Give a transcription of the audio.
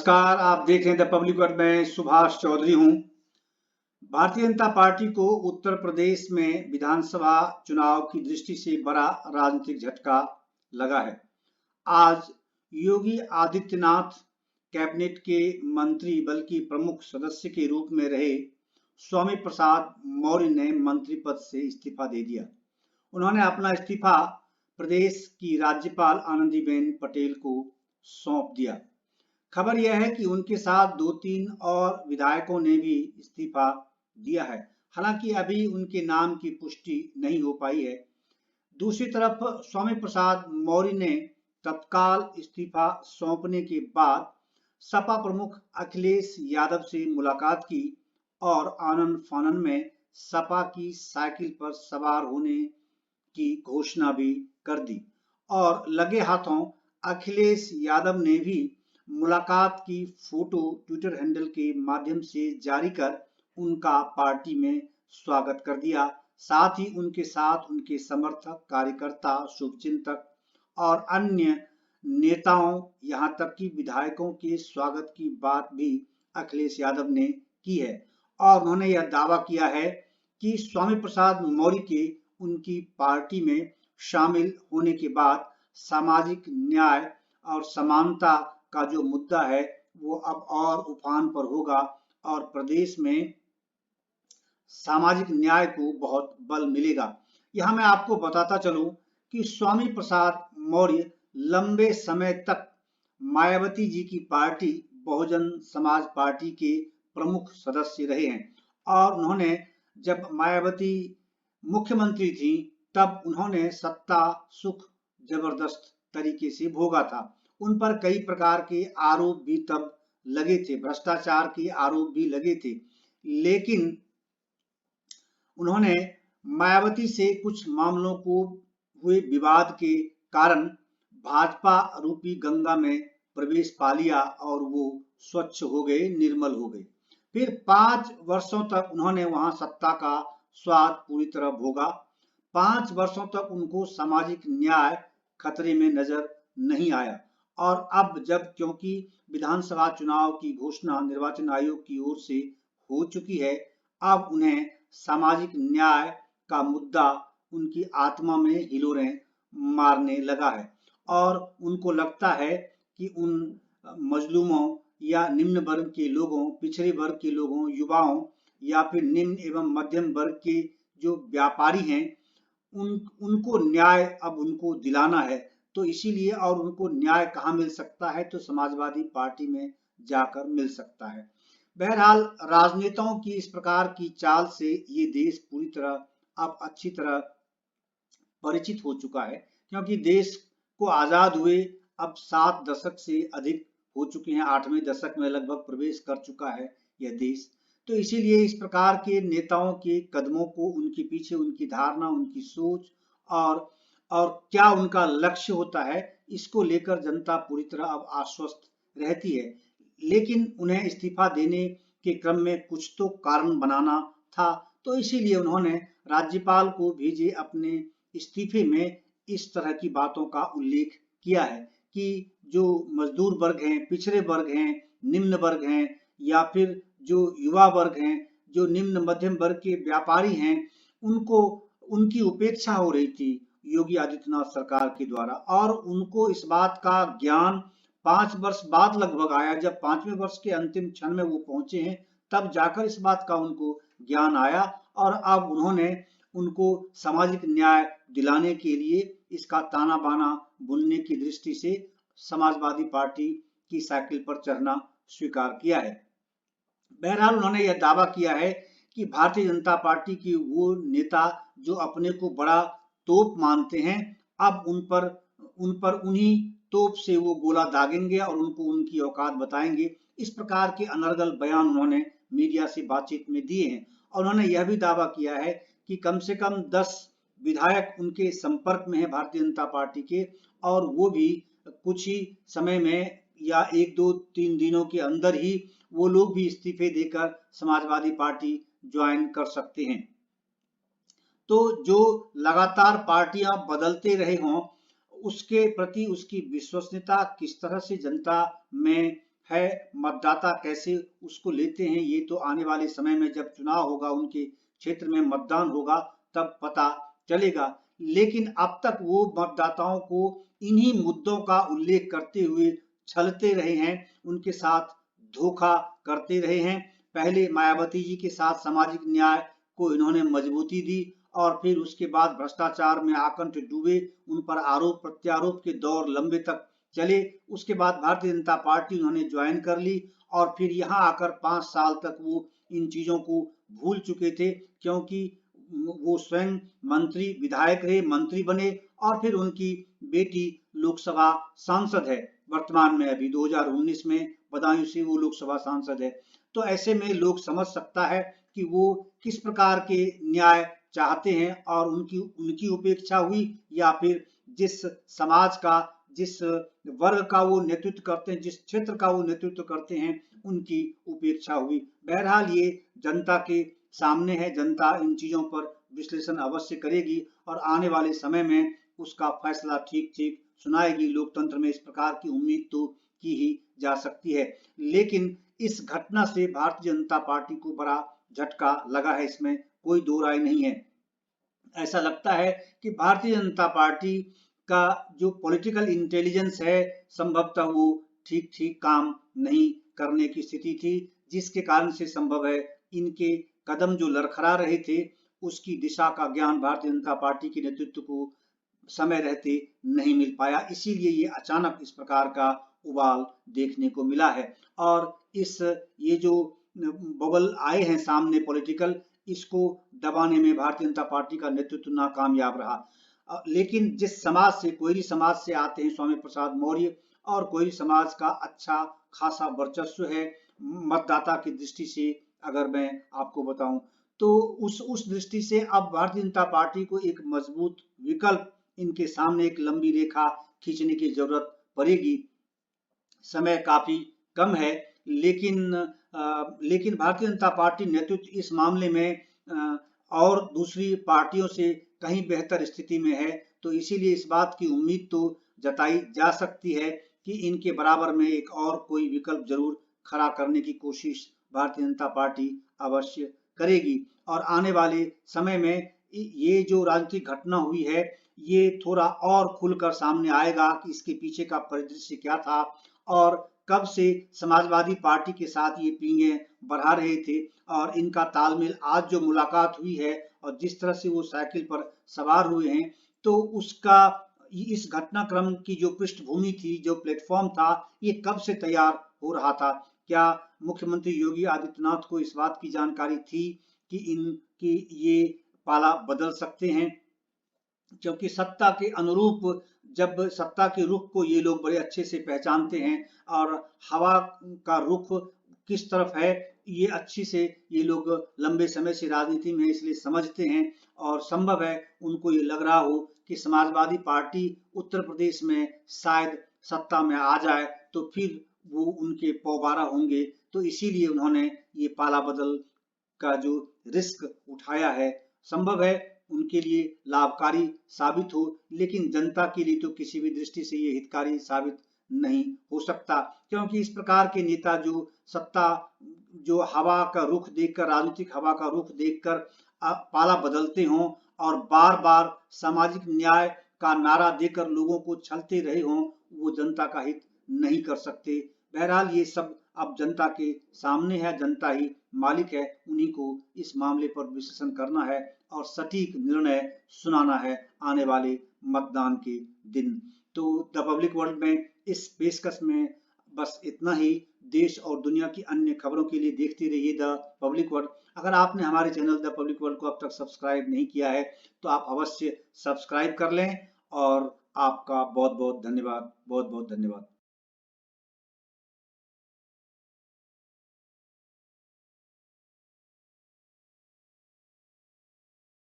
नमस्कार, आप देख रहे हैं द पब्लिक वर्ड में सुभाष चौधरी हूं। भारतीय जनता पार्टी को उत्तर प्रदेश में विधानसभा चुनाव की दृष्टि से बड़ा राजनीतिक झटका लगा है। आज योगी आदित्यनाथ कैबिनेट के मंत्री बल्कि प्रमुख सदस्य के रूप में रहे स्वामी प्रसाद मौर्य ने मंत्री पद से इस्तीफा दे दिया। उन्होंने अपना इस्तीफा प्रदेश की राज्यपाल आनंदीबेन पटेल को सौंप दिया। खबर यह है कि उनके साथ 2-3 और विधायकों ने भी इस्तीफा दिया है। हालांकि अभी उनके नाम की पुष्टि नहीं हो पाई है। दूसरी तरफ स्वामी प्रसाद मौर्य ने तत्काल इस्तीफा सौंपने के बाद सपा प्रमुख अखिलेश यादव से मुलाकात की और आनन फानन में सपा की साइकिल पर सवार होने की घोषणा भी कर दी और लगे हाथों अखिलेश यादव ने भी मुलाकात की फोटो ट्विटर हैंडल के माध्यम से जारी कर उनका पार्टी में स्वागत कर दिया। साथ ही उनके साथ उनके समर्थक, कार्यकर्ता, शुभचिंतक और अन्य नेताओं यहां तक कि विधायकों के स्वागत की बात भी अखिलेश यादव ने की है और उन्होंने यह दावा किया है कि स्वामी प्रसाद मौर्य के उनकी पार्टी में शामिल होने के बाद सामाजिक न्याय और समानता का जो मुद्दा है वो अब और उफान पर होगा और प्रदेश में सामाजिक न्याय को बहुत बल मिलेगा। यहां मैं आपको बताता चलूं कि स्वामी प्रसाद मौर्य लंबे समय तक मायावती जी की पार्टी बहुजन समाज पार्टी के प्रमुख सदस्य रहे हैं और उन्होंने जब मायावती मुख्यमंत्री थी तब उन्होंने सत्ता सुख जबरदस्त तरीके से भोगा था। उन पर कई प्रकार के आरोप भी तब लगे थे, भ्रष्टाचार के आरोप भी लगे थे, लेकिन उन्होंने मायावती से कुछ मामलों को हुए विवाद के कारण भाजपा रूपी गंगा में प्रवेश पा लिया और वो स्वच्छ हो गए, निर्मल हो गए। फिर 5 वर्षों तक उन्होंने वहां सत्ता का स्वाद पूरी तरह भोगा। 5 वर्षों तक उनको सामाजिक न्याय खतरे में नजर नहीं आया और अब जब क्योंकि विधानसभा चुनाव की घोषणा निर्वाचन आयोग की ओर से हो चुकी है, अब उन्हें सामाजिक न्याय का मुद्दा उनकी आत्मा में हिलोरें मारने लगा है और उनको लगता है कि उन मजलूमों या निम्न वर्ग के लोगों, पिछड़े वर्ग के लोगों, युवाओं या फिर निम्न एवं मध्यम वर्ग के जो व्यापारी हैं उनको न्याय अब उनको दिलाना है। तो इसीलिए और उनको न्याय कहाँ मिल सकता है, तो समाजवादी पार्टी में जाकर मिल सकता है। बहरहाल राजनेताओं की इस प्रकार की चाल से ये देश पूरी तरह अब अच्छी तरह परिचित हो चुका है क्योंकि देश को आजाद हुए अब 7 दशक से अधिक हो चुके हैं। 8वें दशक में लगभग प्रवेश कर चुका है यह देश। तो इसीलिए इस प्रकार के नेताओं के कदमों को, उनके पीछे उनकी धारणा, उनकी सोच और क्या उनका लक्ष्य होता है, इसको लेकर जनता पूरी तरह अब आश्वस्त रहती है। लेकिन उन्हें इस्तीफा देने के क्रम में कुछ तो कारण बनाना था, तो इसीलिए उन्होंने राज्यपाल को भेजे अपने इस्तीफे में इस तरह की बातों का उल्लेख किया है कि जो मजदूर वर्ग हैं, पिछड़े वर्ग हैं, निम्न वर्ग हैं या फिर जो युवा वर्ग हैं, जो निम्न मध्यम वर्ग के व्यापारी हैं, उनको उनकी उपेक्षा हो रही थी योगी आदित्यनाथ सरकार के द्वारा और उनको इस बात का ज्ञान 5 वर्ष बाद लगभग आया। जब 5वें वर्ष के अंतिम क्षण में वो पहुंचे हैं तब जाकर इस बात का उनको ज्ञान आया और अब उन्होंने उनको सामाजिक न्याय दिलाने के लिए इसका ताना बाना बुनने की दृष्टि से समाजवादी पार्टी की साइकिल पर चढ़ना स्वीकार किया है। बहरहाल उन्होंने यह दावा किया है कि भारतीय जनता पार्टी के वो नेता जो अपने को बड़ा तोप मानते हैं, अब उन पर उन्हीं तोप से वो गोला दागेंगे और उनको उनकी औकात बताएंगे। इस प्रकार के अनर्गल बयान उन्होंने मीडिया से बातचीत में दिए हैं और उन्होंने यह भी दावा किया है कि कम से कम 10 विधायक उनके संपर्क में है भारतीय जनता पार्टी के और वो भी कुछ ही समय में या 1-2-3 दिनों के अंदर ही वो लोग भी इस्तीफे देकर समाजवादी पार्टी ज्वाइन कर सकते हैं। तो जो लगातार पार्टियां बदलते रहे हों उसके प्रति उसकी विश्वसनीयता किस तरह से जनता में है, मतदाता कैसे उसको लेते हैं ये तो आने वाले समय में जब चुनाव होगा, उनके क्षेत्र में मतदान होगा, तब पता चलेगा। लेकिन अब तक वो मतदाताओं को इन्हीं मुद्दों का उल्लेख करते हुए छलते रहे हैं, उनके साथ धोखा करते रहे हैं। पहले मायावती जी के साथ सामाजिक न्याय को इन्होंने मजबूती दी और फिर उसके बाद भ्रष्टाचार में आकंठ डूबे, उन पर आरोप प्रत्यारोप के दौर लंबे तक चले। उसके बाद भारतीय जनता पार्टी उन्होंने ज्वाइन कर ली और फिर यहाँ आकर 5 साल तक वो इन चीजों को भूल चुके थे, क्योंकि वो स्वयं मंत्री विधायक रहे, मंत्री बने और फिर उनकी बेटी लोकसभा सांसद है, वर्तमान में अभी 2019 में बदायूं से वो लोकसभा सांसद है। तो ऐसे में लोग समझ सकता है कि वो किस प्रकार के न्याय चाहते हैं और उनकी उनकी उपेक्षा हुई या फिर जिस समाज का, जिस वर्ग का वो नेतृत्व करते हैं, जिस क्षेत्र का वो नेतृत्व करते हैं, उनकी उपेक्षा हुई। बहरहाल ये जनता के सामने है, जनता इन चीजों पर विश्लेषण अवश्य करेगी और आने वाले समय में उसका फैसला ठीक ठीक सुनाएगी। लोकतंत्र में इस प्रकार की उम्मीद तो की ही जा सकती है। लेकिन इस घटना से भारतीय जनता पार्टी को बड़ा झटका लगा है, इसमें कोई दो राय नहीं है। ऐसा लगता है कि भारतीय जनता पार्टी का जो पॉलिटिकल इंटेलिजेंस है, संभवतः वो ठीक ठीक काम नहीं करने की स्थिति थी, जिसके कारण से संभव है इनके कदम जो लड़खड़ा रहे थे, उसकी दिशा का ज्ञान भारतीय जनता पार्टी के नेतृत्व को समय रहते नहीं मिल पाया। इसीलिए ये अचानक इस प्रकार का उबाल देखने को मिला है और ये जो बबल आए हैं सामने पॉलिटिकल, इसको दबाने में भारतीय जनता पार्टी का नेतृत्व नाकामयाब रहा। लेकिन जिस समाज से, कोयरी समाज से आते हैं स्वामी प्रसाद मौर्य, और कोयरी समाज का अच्छा खासा वर्चस्व है मतदाता की दृष्टि से, अगर मैं आपको बताऊं तो उस दृष्टि से अब भारतीय जनता पार्टी को एक मजबूत विकल्प, इनके सामने एक लंबी रेखा खींचने की जरूरत पड़ेगी। समय काफी कम है, लेकिन भारतीय जनता पार्टी नेतृत्व इस मामले में और दूसरी पार्टियों से कहीं बेहतर स्थिति में है। तो इसीलिए इस बात की उम्मीद तो जताई जा सकती है कि इनके बराबर में एक और कोई विकल्प जरूर खड़ा करने की कोशिश भारतीय जनता पार्टी अवश्य करेगी। और आने वाले समय में ये जो राजनीतिक घटना हुई है, ये थोड़ा और खुलकर सामने आएगा कि इसके पीछे का परिदृश्य क्या था और कब से समाजवादी पार्टी के साथ ये पींगे बढ़ा रहे थे और इनका तालमेल आज जो मुलाकात हुई है और जिस तरह से वो साइकिल पर सवार हुए हैं, तो उसका इस घटनाक्रम की जो पृष्ठभूमि थी, जो प्लेटफॉर्म था, ये कब से तैयार हो रहा था? क्या मुख्यमंत्री योगी आदित्यनाथ को इस बात की जानकारी थी कि इनकी ये पाला बदल सकते हैं? क्योंकि सत्ता के अनुरूप, जब सत्ता के रुख को ये लोग बड़े अच्छे से पहचानते हैं और हवा का रुख किस तरफ है, ये अच्छी से ये लोग लंबे समय से राजनीति में इसलिए समझते हैं और संभव है उनको ये लग रहा हो कि समाजवादी पार्टी उत्तर प्रदेश में शायद सत्ता में आ जाए तो फिर वो उनके पौबारा होंगे। तो इसीलिए उन्होंने ये पाला बदल का जो रिस्क उठाया है, संभव है उनके लिए लाभकारी साबित हो, लेकिन जनता के लिए तो किसी भी दृष्टि से ये हितकारी साबित नहीं हो सकता, क्योंकि इस प्रकार के नेता जो सत्ता, जो हवा का रुख देखकर, राजनीतिक हवा का रुख देखकर पाला बदलते हों और बार बार सामाजिक न्याय का नारा देकर लोगों को छलते रहे हों, वो जनता का हित नहीं कर सकते। बहरहाल ये सब अब जनता के सामने है, जनता ही मालिक है, उन्हीं को इस मामले पर विश्लेषण करना है और सटीक निर्णय सुनाना है आने वाले मतदान के दिन। तो द पब्लिक वर्ल्ड में इस पेशकश में बस इतना ही। देश और दुनिया की अन्य खबरों के लिए देखते रहिए द पब्लिक वर्ल्ड। अगर आपने हमारे चैनल द पब्लिक वर्ल्ड को अब तक सब्सक्राइब नहीं किया है तो आप अवश्य सब्सक्राइब कर लें और आपका बहुत बहुत धन्यवाद, बहुत बहुत धन्यवाद।